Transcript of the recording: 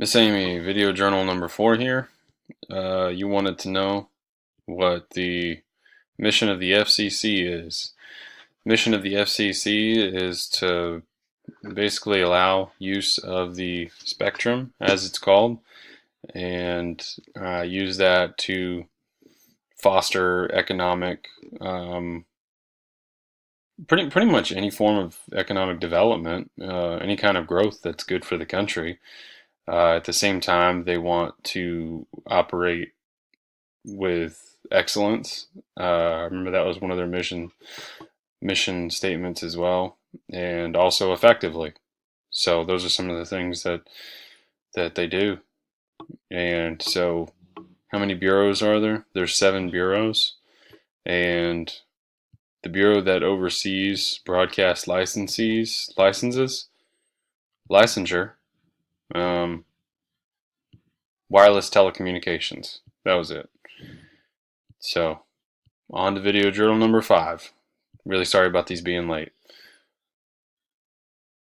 Miss Amy, video journal number 4 here. You wanted to know what the mission of the FCC is. Mission of the FCC is to basically allow use of the spectrum, as it's called, and use that to foster economic, pretty much any form of economic development, any kind of growth that's good for the country. At the same time, they want to operate with excellence. I remember that was one of their mission statements as well, and also effectively. So those are some of the things that they do. And so, how many bureaus are there? There's 7 bureaus, and the bureau that oversees broadcast licensure, um, wireless telecommunications. That was it. So, on to video journal number 5. Really sorry about these being late.